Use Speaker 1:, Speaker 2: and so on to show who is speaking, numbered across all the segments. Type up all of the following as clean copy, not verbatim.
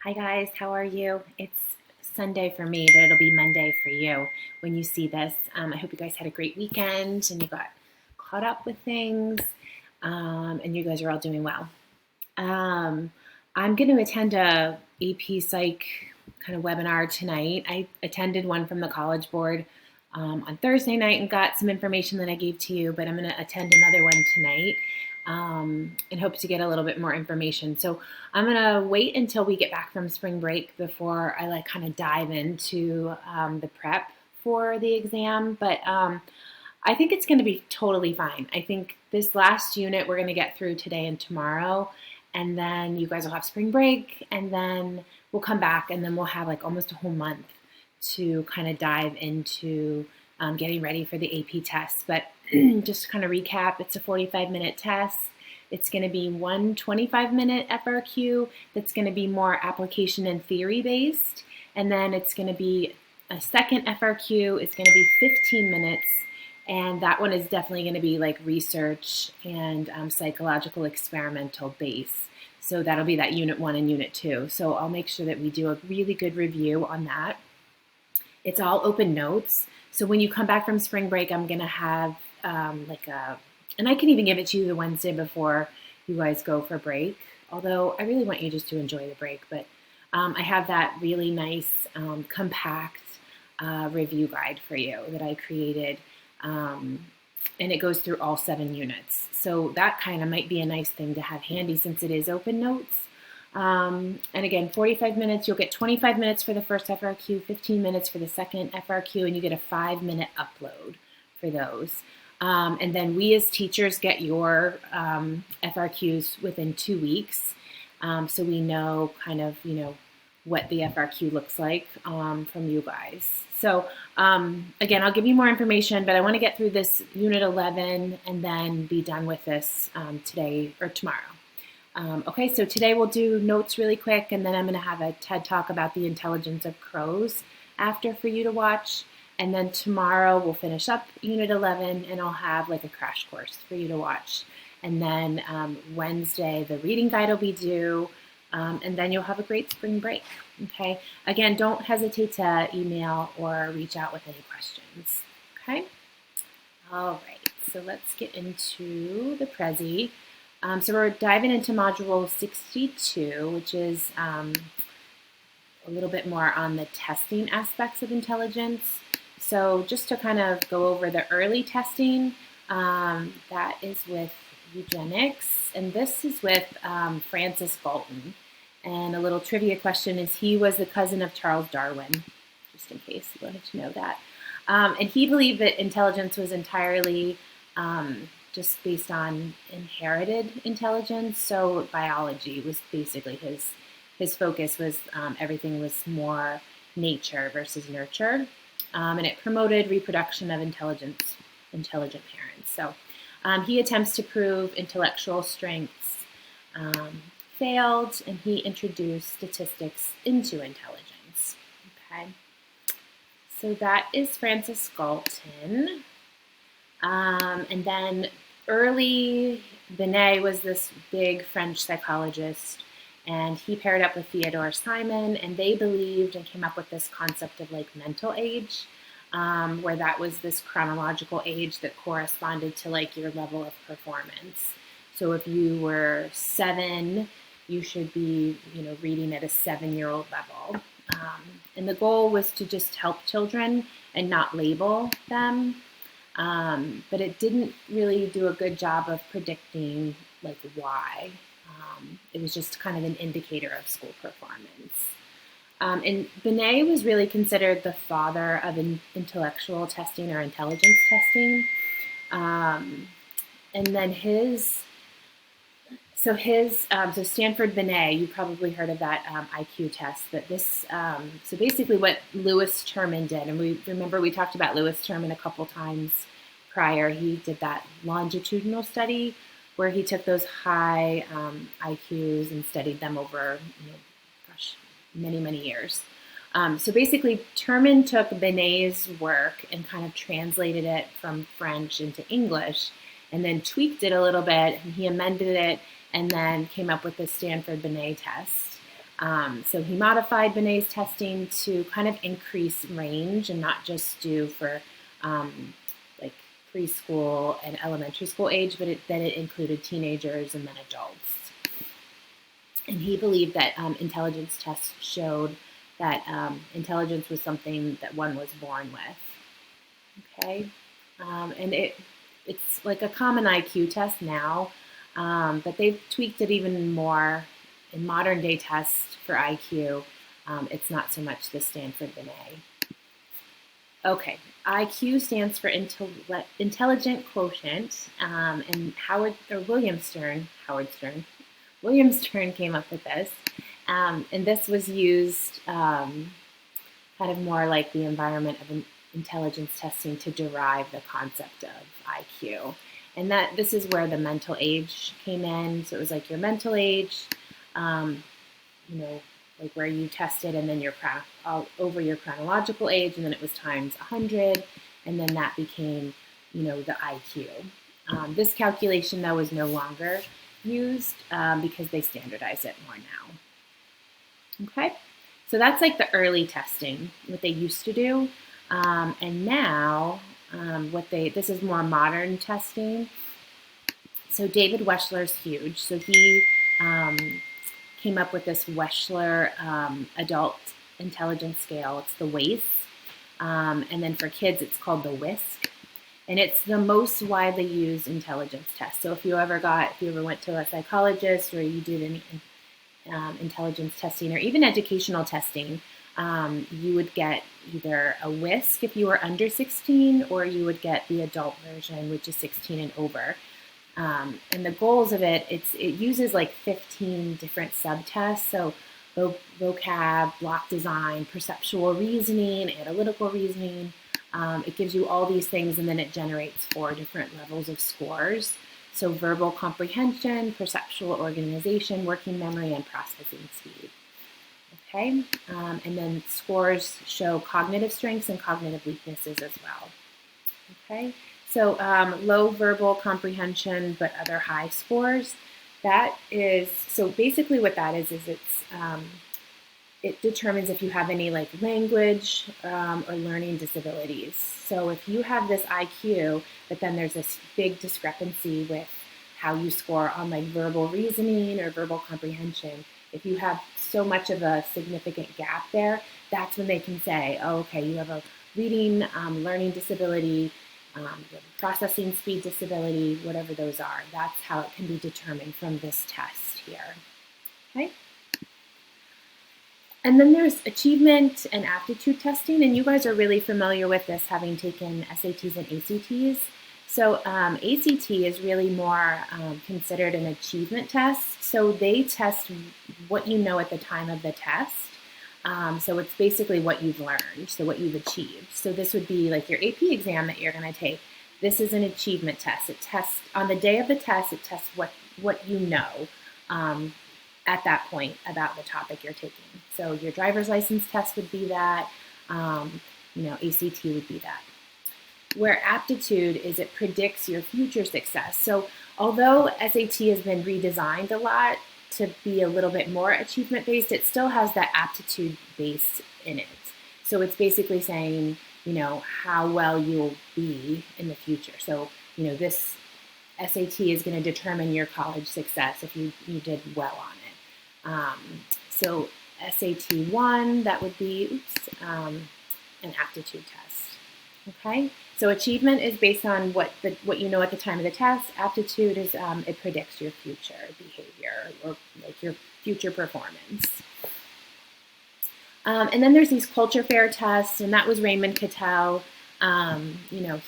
Speaker 1: Hi guys, how are you? It's Sunday for me, but it'll be Monday for you when you see this. I hope you guys had a great weekend and you got caught up with things, and you guys are all doing well. I'm going to attend a AP Psych kind of webinar tonight. I attended one from the College Board on Thursday night and got some information that I gave to you, but I'm going to attend another one tonight and hope to get a little bit more information. So I'm going to wait until we get back from spring break before I kind of dive into the prep for the exam. But I think it's going to be totally fine. I think this last unit we're going to get through today and tomorrow, and then you guys will have spring break, and then we'll come back, and then we'll have almost a whole month to kind of dive into getting ready for the AP test. But just to kind of recap, it's a 45-minute test. It's going to be one 25-minute FRQ that's going to be more application and theory based. And then it's going to be a second FRQ. It's going to be 15 minutes. And that one is definitely going to be research and psychological experimental base. So that'll be that unit 1 and unit 2. So I'll make sure that we do a really good review on that. It's all open notes. So when you come back from spring break, I'm going to have and I can even give it to you the Wednesday before you guys go for break. Although I really want you just to enjoy the break. But I have that really nice, compact review guide for you that I created. And it goes through all 7 units. So that kind of might be a nice thing to have handy since it is open notes. And again, 45 minutes, you'll get 25 minutes for the first FRQ, 15 minutes for the second FRQ, and you get a 5-minute upload for those. And then we as teachers get your FRQs within 2 weeks. So we know kind of, what the FRQ looks like from you guys. So again, I'll give you more information, but I want to get through this Unit 11 and then be done with this today or tomorrow. Okay, so today we'll do notes really quick, and then I'm going to have a TED Talk about the intelligence of crows after for you to watch. And then tomorrow we'll finish up Unit 11, and I'll have a crash course for you to watch. And then Wednesday, the reading guide will be due, and then you'll have a great spring break. Okay, again, don't hesitate to email or reach out with any questions. Okay, all right, so let's get into the Prezi. So we're diving into Module 62, which is a little bit more on the testing aspects of intelligence. So just to kind of go over the early testing, that is with eugenics, and this is with Francis Galton. And a little trivia question is he was the cousin of Charles Darwin, just in case you wanted to know that. And he believed that intelligence was entirely just based on inherited intelligence. So biology was basically his focus was everything was more nature versus nurture. And it promoted reproduction of intelligent parents. So he attempts to prove intellectual strengths failed, and he introduced statistics into intelligence. Okay, so that is Francis Galton. And then early Binet was this big French psychologist, and he paired up with Theodore Simon, and they believed and came up with this concept of mental age, where that was this chronological age that corresponded to your level of performance. So if you were 7, you should be, reading at a 7-year-old level. And the goal was to just help children and not label them. But it didn't really do a good job of predicting why. It was just kind of an indicator of school performance. And Binet was really considered the father of intellectual testing or intelligence testing. And then so Stanford Binet, you probably heard of that IQ test, but this, so basically what Lewis Terman did, and we talked about Lewis Terman a couple times prior. He did that longitudinal study where he took those high IQs and studied them over, many, many years. So basically, Terman took Binet's work and kind of translated it from French into English, and then tweaked it a little bit, and he amended it, and then came up with the Stanford Binet test. So he modified Binet's testing to kind of increase range and not just do for like preschool and elementary school age, but then it included teenagers and then adults. And he believed that intelligence tests showed that intelligence was something that one was born with. Okay, and it's like a common IQ test now, but they've tweaked it even more in modern day tests for IQ. It's not so much the Stanford Binet. Okay, IQ stands for intelligent quotient, and William Stern came up with this, and this was used kind of more like the environment of intelligence testing to derive the concept of IQ. And that this is where the mental age came in. So it was like your mental age, like where you tested, and then over your chronological age, and then it was times 100, and then that became, the IQ. This calculation, though, is no longer used because they standardize it more now. Okay, so that's like the early testing, what they used to do, and now this is more modern testing. So David Wechsler's huge. So he came up with this Wechsler Adult Intelligence Scale. It's the WAIS. And then for kids, it's called the WISC. And it's the most widely used intelligence test. So if you ever went to a psychologist or you did any intelligence testing or even educational testing, you would get either a WISC if you were under 16, or you would get the adult version, which is 16 and over. And the goals of it uses like 15 different subtests. So vocab, block design, perceptual reasoning, analytical reasoning. It gives you all these things, and then it generates 4 different levels of scores. So verbal comprehension, perceptual organization, working memory, and processing speed. Okay, and then scores show cognitive strengths and cognitive weaknesses as well. Okay. So low verbal comprehension, but other high scores. So basically what that is it determines if you have any like language or learning disabilities. So if you have this IQ, but then there's this big discrepancy with how you score on like verbal reasoning or verbal comprehension, if you have so much of a significant gap there, that's when they can say, oh, okay, you have a reading, learning disability, processing speed disability, whatever those are. That's how it can be determined from this test here. Okay. And then there's achievement and aptitude testing, and you guys are really familiar with this, having taken SATs and ACTs. So ACT is really more considered an achievement test. So they test what you know at the time of the test. So it's basically what you've learned, so what you've achieved. So this would be like your AP exam that you're going to take. This is an achievement test. It tests on the day of the test. It tests what you know at that point about the topic you're taking. So your driver's license test would be that. ACT would be that. Where aptitude is, it predicts your future success. So although SAT has been redesigned a lot to be a little bit more achievement-based, it still has that aptitude base in it. So it's basically saying, how well you'll be in the future. So, this SAT is going to determine your college success if you did well on it. So SAT 1, that would be, an aptitude test. Okay, so achievement is based on what you know at the time of the test. Aptitude is it predicts your future behavior or like your future performance. And then there's these culture fair tests, and that was Raymond Cattell.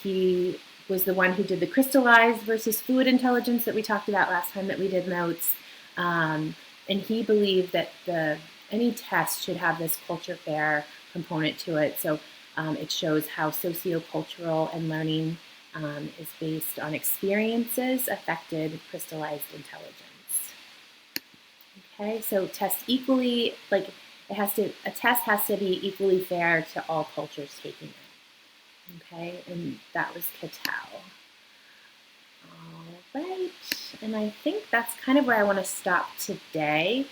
Speaker 1: He was the one who did the crystallized versus fluid intelligence that we talked about last time that we did notes. And he believed that any test should have this culture fair component to it. So it shows how sociocultural and learning is based on experiences affected crystallized intelligence. Okay, so test equally, like a test has to be equally fair to all cultures taking it. Okay, and that was Cattell. All right, and I think that's kind of where I want to stop today.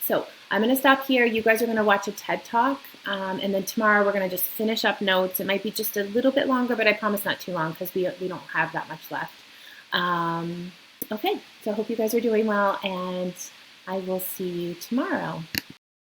Speaker 1: So I'm going to stop here. You guys are going to watch a TED Talk, and then tomorrow we're going to just finish up notes. It might be just a little bit longer, but I promise not too long because we don't have that much left. Okay, so I hope you guys are doing well, and I will see you tomorrow.